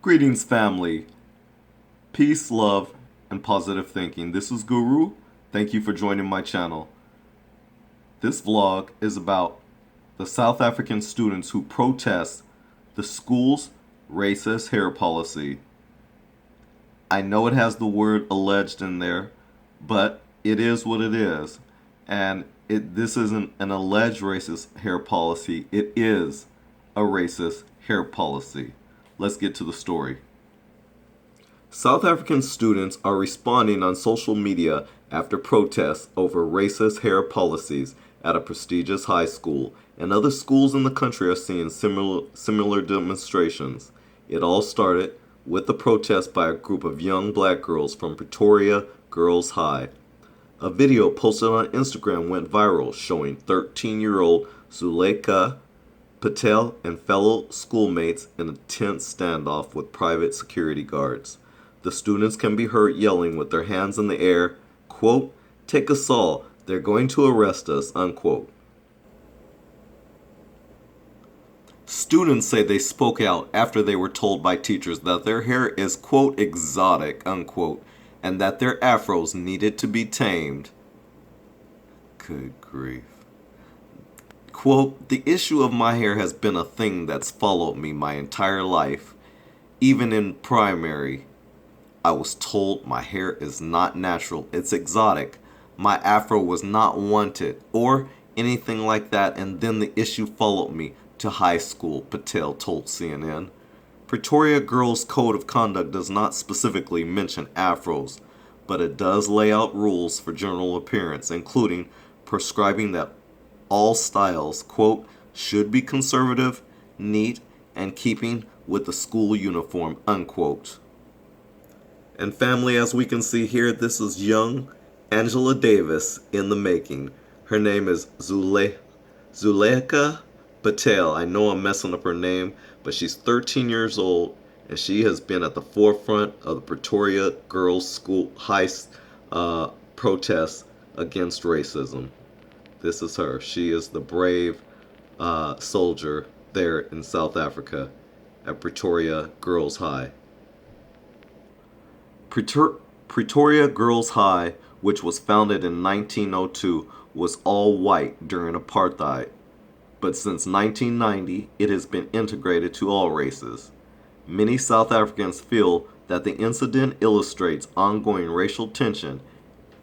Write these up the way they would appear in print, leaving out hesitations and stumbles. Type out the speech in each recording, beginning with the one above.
Greetings, family. Peace, love, and positive thinking. This is Guru. Thank you for joining my channel. This vlog is about the South African students who protest the school's racist hair policy. I know it has the word alleged in there, but it is what it is. And this isn't an alleged racist hair policy. It is a racist hair policy. Let's get to the story. South African students are responding on social media after protests over racist hair policies at a prestigious high school, and other schools in the country are seeing similar demonstrations. It all started with a protest by a group of young black girls from Pretoria Girls High. A video posted on Instagram went viral showing 13-year-old Zuleika Patel and fellow schoolmates in a tense standoff with private security guards. The students can be heard yelling with their hands in the air, quote, "Take us all, they're going to arrest us," unquote. Students say they spoke out after they were told by teachers that their hair is, quote, "exotic," unquote, and that their afros needed to be tamed. Good grief. Quote, "The issue of my hair has been a thing that's followed me my entire life. Even in primary, I was told my hair is not natural, it's exotic. My afro was not wanted, or anything like that, and then the issue followed me to high school," Patel told CNN. Pretoria Girls' Code of Conduct does not specifically mention afros, but it does lay out rules for general appearance, including prescribing that all styles, quote, "should be conservative, neat, and keeping with the school uniform," unquote. And family, as we can see here, this is young Angela Davis in the making. Her name is Zuleika Patel. I know I'm messing up her name, but she's 13 years old, and she has been at the forefront of the Pretoria Girls School High protests against racism. This is her. She is the brave soldier there in South Africa at Pretoria Girls High. Pretoria Girls High, which was founded in 1902, was all white during apartheid. But since 1990, it has been integrated to all races. Many South Africans feel that the incident illustrates ongoing racial tension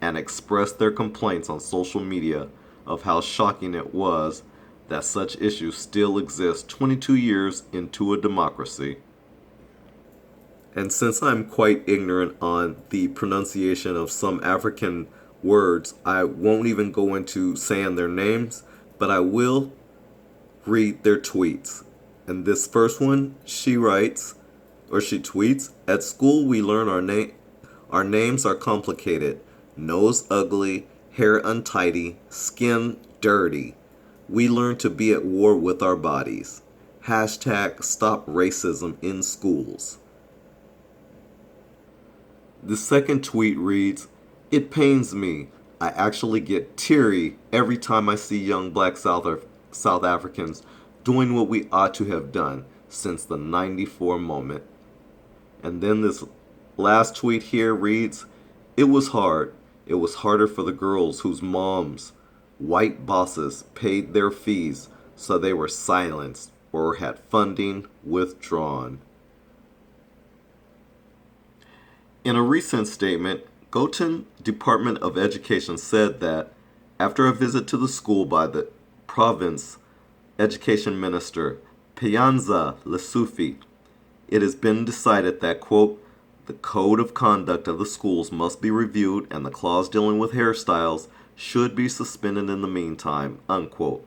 and express their complaints on social media of how shocking it was that such issues still exist 22 years into a democracy. And since I'm quite ignorant on the pronunciation of some African words, I won't even go into saying their names, but I will read their tweets. And this first one, she writes, or she tweets, "At school we learn our names are complicated. Nose ugly, hair untidy, skin dirty. We learn to be at war with our bodies. Hashtag stop racism in schools." The second tweet reads, "It pains me. I actually get teary every time I see young black South Africans doing what we ought to have done since the '94 moment." And then this last tweet here reads, "It was hard. It was harder for the girls whose moms, white bosses, paid their fees, so they were silenced or had funding withdrawn." In a recent statement, Gauteng Department of Education said that after a visit to the school by the province education minister, Piyanza Lesufi, it has been decided that, quote, "the code of conduct of the schools must be reviewed and the clause dealing with hairstyles should be suspended in the meantime," unquote.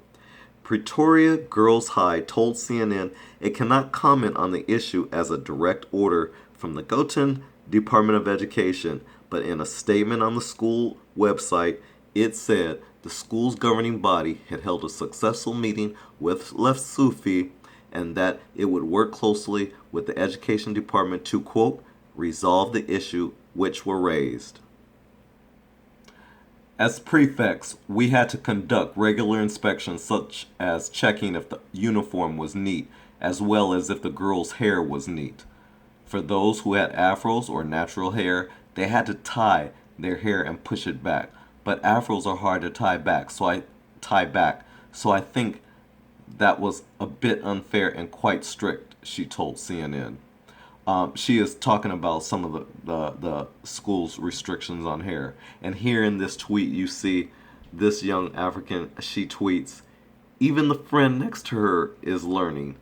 Pretoria Girls High told CNN it cannot comment on the issue as a direct order from the Gauteng Department of Education, but in a statement on the school website, it said the school's governing body had held a successful meeting with Lesufi and that it would work closely with the education department to, quote, "resolve the issue which were raised." As prefects, we had to conduct regular inspections such as checking if the uniform was neat, as well as if the girl's hair was neat. For those who had afros or natural hair, they had to tie their hair and push it back. But afros are hard to tie back. So I think that was a bit unfair and quite strict, she told CNN. She is talking about some of the school's restrictions on hair. And here in this tweet, you see this young African, she tweets, even the friend next to her is learning.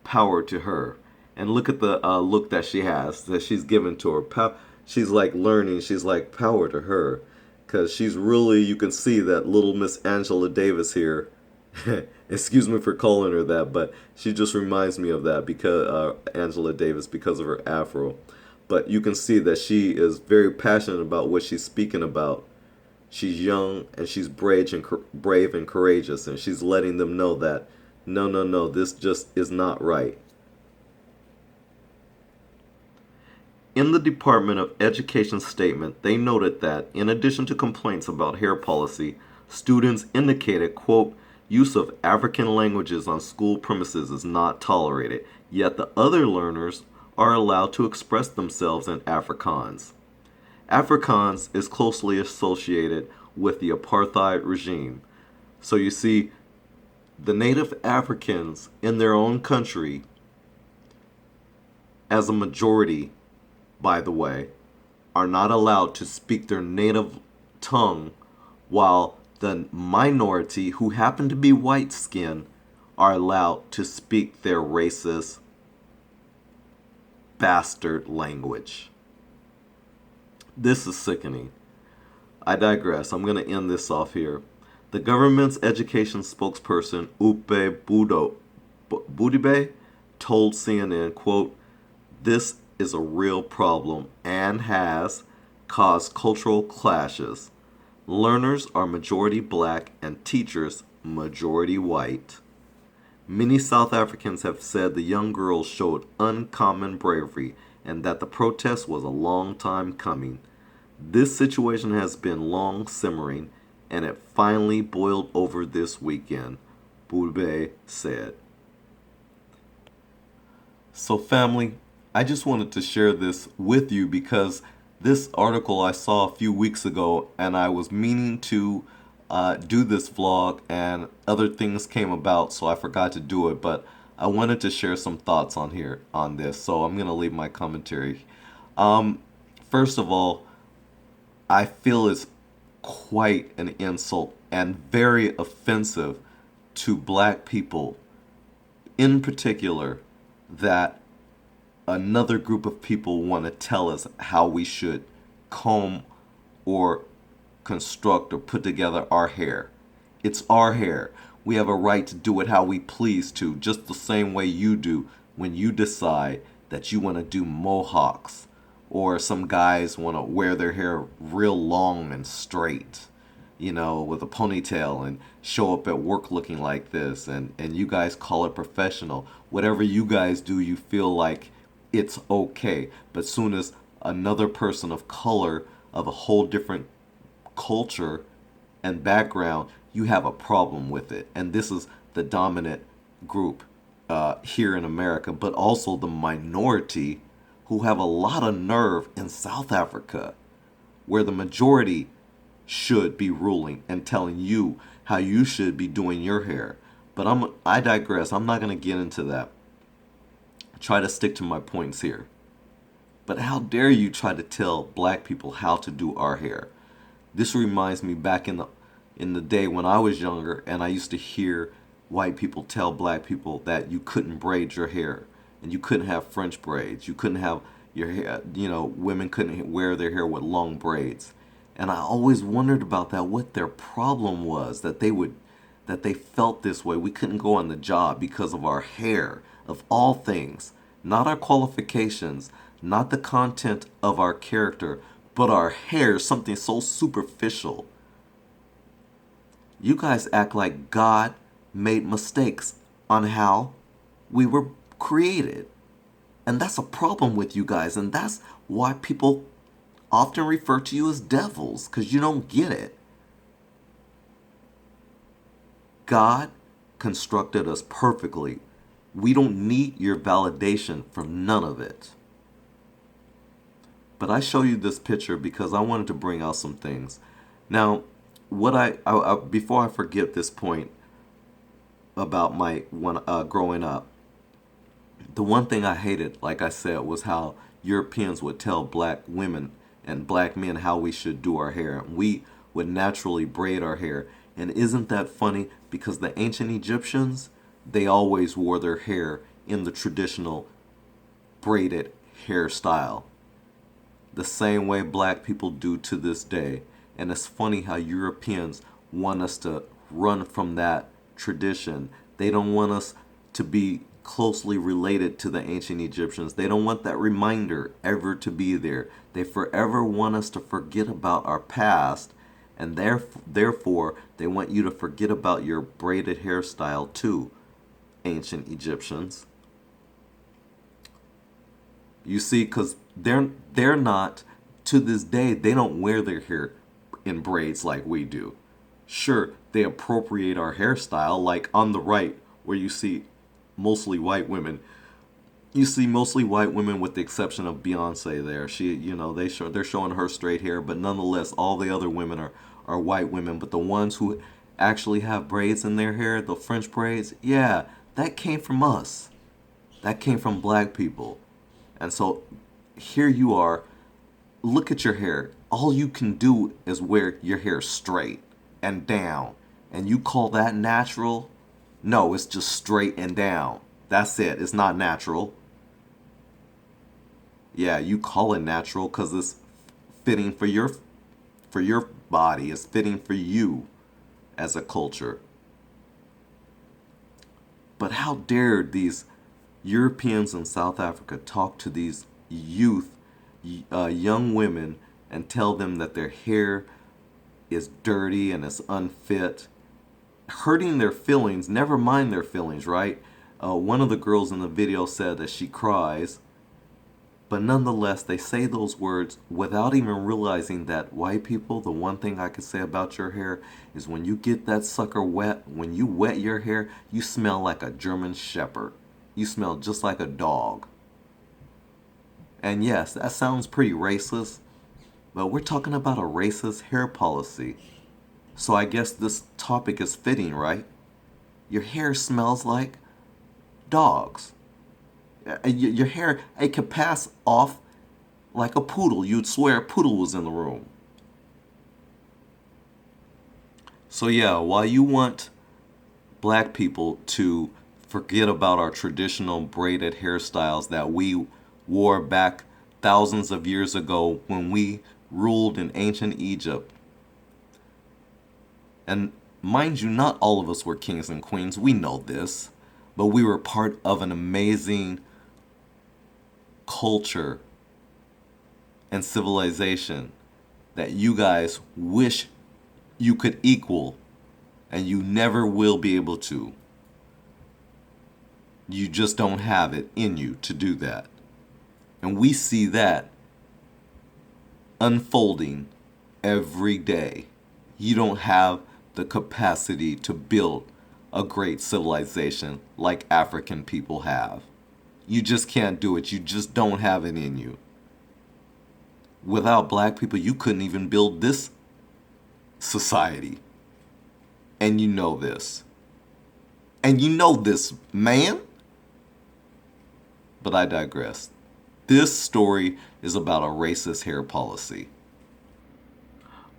Power to her. And look at the look that she has, that she's given to her. She's like learning, she's like power to her. Because she's really, you can see that little Miss Angela Davis here. Excuse me for calling her that, but she just reminds me of that because Angela Davis, because of her afro. But you can see that she is very passionate about what she's speaking about. She's young and she's brave and courageous, and she's letting them know that no, no, no, this just is not right. In the Department of Education statement, they noted that in addition to complaints about hair policy, students indicated, quote, use of African languages on school premises is not tolerated, yet the other learners are allowed to express themselves in Afrikaans. Afrikaans is closely associated with the apartheid regime. So you see, the native Africans in their own country, as a majority, by the way, are not allowed to speak their native tongue, while the minority, who happen to be white skinned, are allowed to speak their racist bastard language. This is sickening. I digress. I'm going to end this off here. The government's education spokesperson, Upe Budibe, told CNN, quote, this is a real problem and has caused cultural clashes. Learners are majority black and teachers majority white. Many South Africans have said the young girls showed uncommon bravery and that the protest was a long time coming. This situation has been long simmering and it finally boiled over this weekend, Boubé said. So family, I just wanted to share this with you because this article I saw a few weeks ago and I was meaning to do this vlog and other things came about, so I forgot to do it, but I wanted to share some thoughts on here on this, so I'm going to leave my commentary. First of all, I feel it's quite an insult and very offensive to black people in particular that another group of people want to tell us how we should comb or construct or put together our hair. It's our hair. We have a right to do it how we please to, just the same way you do when you decide that you want to do mohawks, or some guys want to wear their hair real long and straight, you know, with a ponytail and show up at work looking like this, and you guys call it professional. Whatever you guys do, you feel like it's okay. But soon as another person of color, of a whole different culture and background, you have a problem with it. And this is the dominant group here in America, but also the minority who have a lot of nerve in South Africa, where the majority should be ruling and telling you how you should be doing your hair. But I digress. I'm not going to get into that. Try to stick to my points here. But how dare you try to tell black people how to do our hair? This reminds me back in the day when I was younger and I used to hear white people tell black people that you couldn't braid your hair and you couldn't have French braids. You couldn't have your hair, you know, women couldn't wear their hair with long braids. And I always wondered about that, what their problem was, that they felt this way. We couldn't go on the job because of our hair, of all things, not our qualifications, not the content of our character, but our hair, something so superficial. You guys act like God made mistakes on how we were created. And that's a problem with you guys. And that's why people often refer to you as devils, because you don't get it. God constructed us perfectly. We don't need your validation for none of it. But I show you this picture because I wanted to bring out some things. Now, before I forget this point about my when growing up, the one thing I hated, like I said, was how Europeans would tell black women and black men how we should do our hair. We would naturally braid our hair. And isn't that funny? Because the ancient Egyptians, they always wore their hair in the traditional braided hairstyle, the same way black people do to this day. And it's funny how Europeans want us to run from that tradition. They don't want us to be closely related to the ancient Egyptians. They don't want that reminder ever to be there. They forever want us to forget about our past, and therefore they want you to forget about your braided hairstyle too, ancient Egyptians. You see, because they're not, to this day, they don't wear their hair in braids like we do. Sure, they appropriate our hairstyle, like on the right, where you see mostly white women. You see mostly white women with the exception of Beyonce there. She, they're showing her straight hair, but nonetheless, all the other women are white women. But the ones who actually have braids in their hair, the French braids, yeah, that came from us. That came from black people. And so here you are, look at your hair. All you can do is wear your hair straight and down. And you call that natural? No, it's just straight and down. That's it. It's not natural. Yeah, you call it natural because it's fitting for your body. It's fitting for you as a culture. But how dare these Europeans in South Africa talk to these young women and tell them that their hair is dirty and it's unfit, hurting their feelings. Never mind their feelings, right? One of the girls in the video said that she cries, but nonetheless, they say those words without even realizing that white people, the one thing I could say about your hair is when you get that sucker wet, when you wet your hair, you smell like a German Shepherd. You smell just like a dog. And yes, that sounds pretty racist, but we're talking about a racist hair policy. So I guess this topic is fitting, right? Your hair smells like dogs. Your hair, it could pass off like a poodle. You'd swear a poodle was in the room. So yeah, while you want black people to forget about our traditional braided hairstyles that we wore back thousands of years ago when we ruled in ancient Egypt. And mind you, not all of us were kings and queens. We know this. But we were part of an amazing culture and civilization that you guys wish you could equal, and you never will be able to. You just don't have it in you to do that. And we see that unfolding every day. You don't have the capacity to build a great civilization like African people have. You just can't do it. You just don't have it in you. Without black people, you couldn't even build this society. And you know this. And you know this, man. But I digress. This story is about a racist hair policy.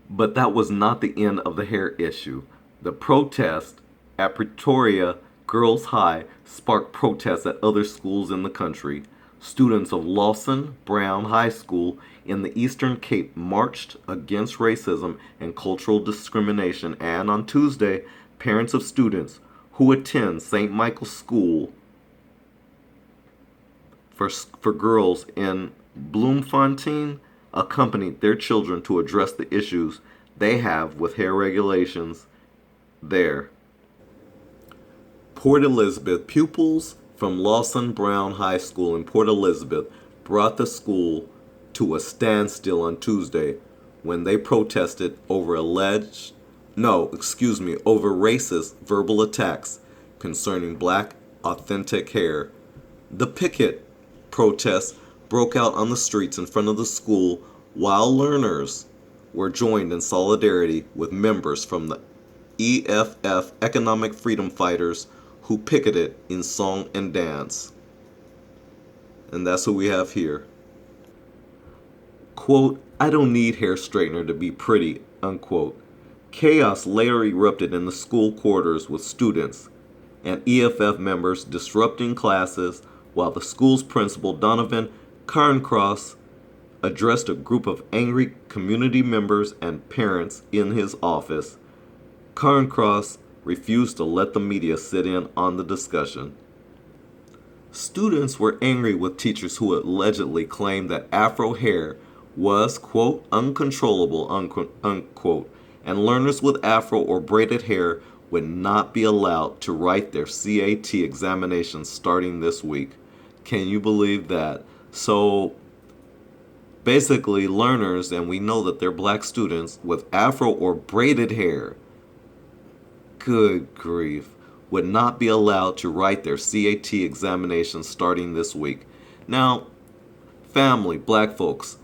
But that was not the end of the hair issue. The protest at Pretoria Girls High sparked protests at other schools in the country. Students of Lawson Brown High School in the Eastern Cape marched against racism and cultural discrimination, and on Tuesday, parents of students who attend St. Michael's School for girls in Bloemfontein accompanied their children to address the issues they have with hair regulations there. Port Elizabeth pupils from Lawson Brown High School in Port Elizabeth brought the school to a standstill on Tuesday when they protested over over racist verbal attacks concerning black authentic hair. The picket protest broke out on the streets in front of the school while learners were joined in solidarity with members from the EFF Economic Freedom Fighters who picketed in song and dance. And that's who we have here. Quote, I don't need hair straightener to be pretty, unquote. Chaos later erupted in the school quarters with students and EFF members disrupting classes while the school's principal, Donovan Carncross, addressed a group of angry community members and parents in his office. Carncross refused to let the media sit in on the discussion. Students were angry with teachers who allegedly claimed that Afro hair was, quote, uncontrollable, unquote, and learners with Afro or braided hair would not be allowed to write their CAT examinations starting this week. Can you believe that? So basically, learners, and we know that they're black students with Afro or braided hair, good grief, would not be allowed to write their CAT examinations starting this week. Now, family, black folks,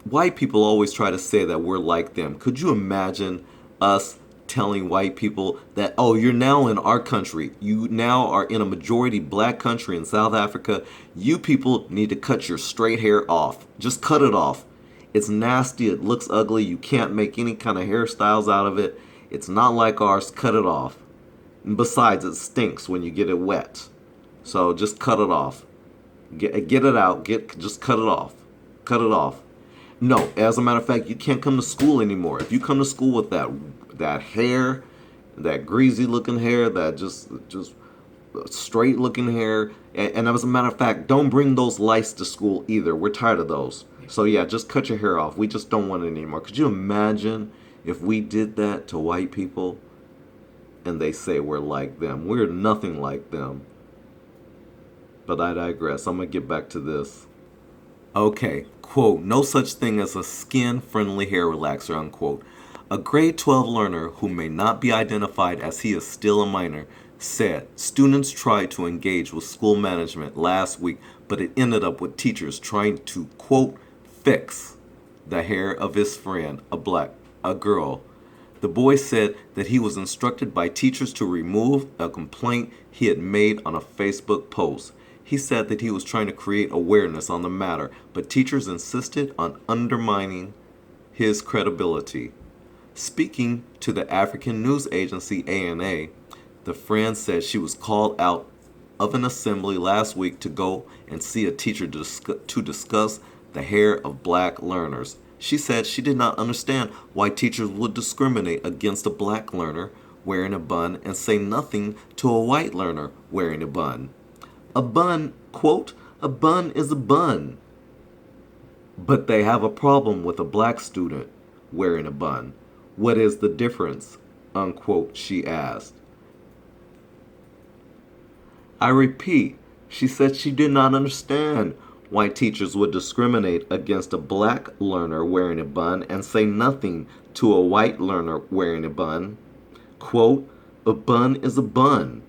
white people always try to say that we're like them. Could you imagine us telling white people that, oh, you're now in our country. You now are in a majority black country in South Africa. You people need to cut your straight hair off. Just cut it off. It's nasty. It looks ugly. You can't make any kind of hairstyles out of it. It's not like ours. Cut it off. And besides, it stinks when you get it wet. So just cut it off. Get it out. Just cut it off. Cut it off. No, as a matter of fact, you can't come to school anymore. If you come to school with that hair, that greasy looking hair, that just straight looking hair, and as a matter of fact, don't bring those lights to school either. We're tired of those. So yeah, just cut your hair off. We just don't want it anymore. Could you imagine if we did that to white people and they say we're like them? We're nothing like them. But I digress. I'm going to get back to this. Okay, quote, no such thing as a skin-friendly hair relaxer, unquote. A grade 12 learner who may not be identified as he is still a minor said students tried to engage with school management last week, but it ended up with teachers trying to, quote, fix the hair of his friend, a girl. The boy said that he was instructed by teachers to remove a complaint he had made on a Facebook post. He said that he was trying to create awareness on the matter, but teachers insisted on undermining his credibility. Speaking to the African news agency ANA, the friend said she was called out of an assembly last week to go and see a teacher to discuss the hair of black learners. She said she did not understand why teachers would discriminate against a black learner wearing a bun and say nothing to a white learner wearing a bun. A bun, quote, a bun is a bun. But they have a problem with a black student wearing a bun. What is the difference? Unquote, she asked. I repeat, she said she did not understand why teachers would discriminate against a black learner wearing a bun and say nothing to a white learner wearing a bun. Quote, a bun is a bun.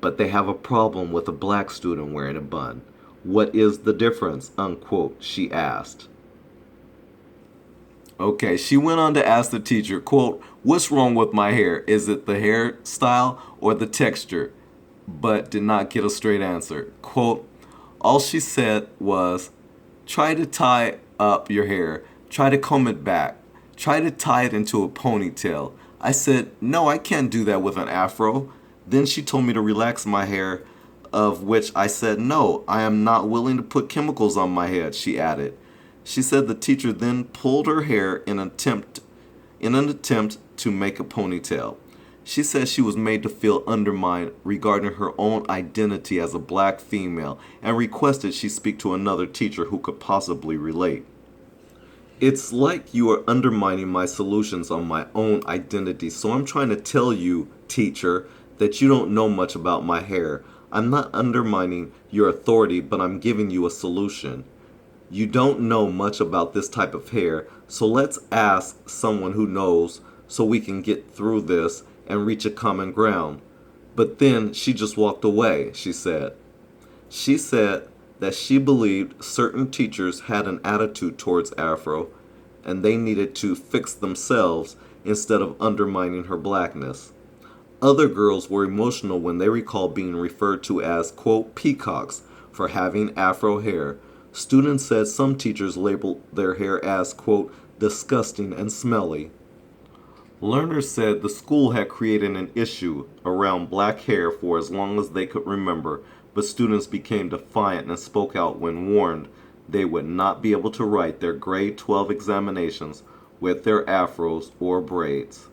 But they have a problem with a black student wearing a bun. What is the difference? Unquote, she asked. Okay, she went on to ask the teacher, quote, what's wrong with my hair? Is it the hairstyle or the texture? But did not get a straight answer. Quote, all she said was, try to tie up your hair. Try to comb it back. Try to tie it into a ponytail. I said, no, I can't do that with an afro. Then she told me to relax my hair, of which I said, no, I am not willing to put chemicals on my head, she added. She said the teacher then pulled her hair in an attempt to make a ponytail. She said she was made to feel undermined regarding her own identity as a black female and requested she speak to another teacher who could possibly relate. It's like you are undermining my solutions on my own identity, so I'm trying to tell you, teacher, that you don't know much about my hair. I'm not undermining your authority, but I'm giving you a solution. You don't know much about this type of hair, so let's ask someone who knows so we can get through this and reach a common ground. But then she just walked away, she said. She said that she believed certain teachers had an attitude towards Afro and they needed to fix themselves instead of undermining her blackness. Other girls were emotional when they recalled being referred to as, quote, peacocks for having Afro hair. Students said some teachers labeled their hair as, quote, disgusting and smelly. Learners said the school had created an issue around black hair for as long as they could remember, but students became defiant and spoke out when warned they would not be able to write their grade 12 examinations with their afros or braids.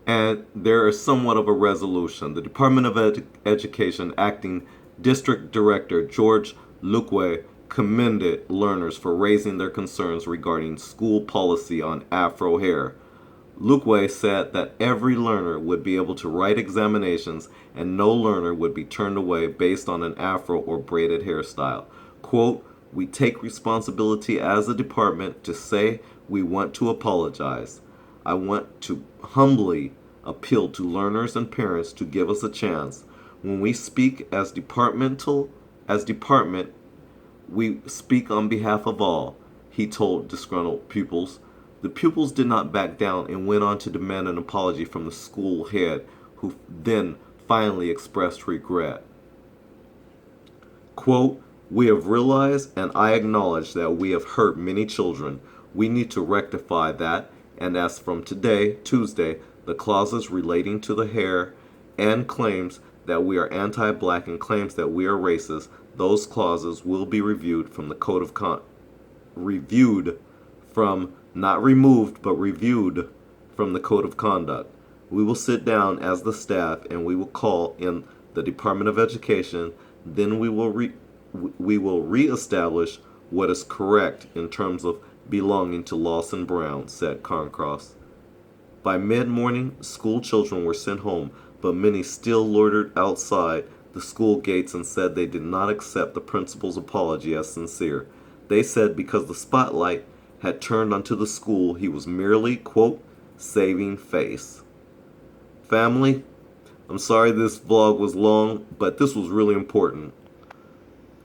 And there is somewhat of a resolution. The Department of Education acting District Director George Lukwe commended learners for raising their concerns regarding school policy on Afro hair. Lukwe said that every learner would be able to write examinations and no learner would be turned away based on an Afro or braided hairstyle. Quote, we take responsibility as a department to say we want to apologize. I want to humbly appeal to learners and parents to give us a chance. When we speak as department, we speak on behalf of all, he told disgruntled pupils. The pupils did not back down and went on to demand an apology from the school head, who then finally expressed regret. Quote, we have realized and I acknowledge that we have hurt many children. We need to rectify that, and as from today, Tuesday, the clauses relating to the hair and claims that we are anti-black and claims that we are racist, those clauses will be reviewed from the code of not removed, but reviewed from the code of conduct. We will sit down as the staff and we will call in the Department of Education. Then we will reestablish what is correct in terms of belonging to Lawson Brown, said Cairncross. By mid-morning, school children were sent home, but many still loitered outside the school gates and said they did not accept the principal's apology as sincere. They said because the spotlight had turned onto the school, he was merely, quote, saving face. Family, I'm sorry this vlog was long, but this was really important.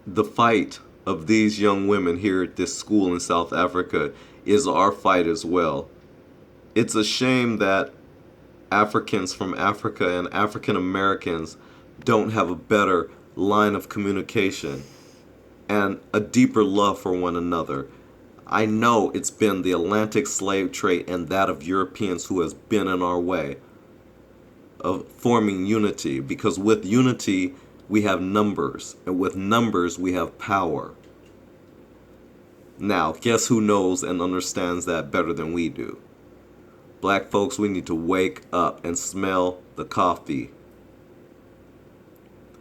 The fight of these young women here at this school in South Africa is our fight as well. It's a shame that Africans from Africa and African Americans don't have a better line of communication and a deeper love for one another. I know it's been the Atlantic slave trade and that of Europeans who has been in our way of forming unity, because with unity we have numbers, and with numbers we have power. Now, guess who knows and understands that better than we do? Black folks, we need to wake up and smell the coffee.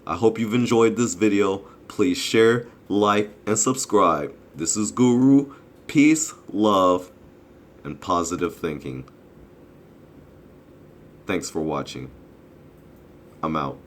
I hope you've enjoyed this video. Please share, like, and subscribe. This is Guru. Peace, love, and positive thinking. Thanks for watching. I'm out.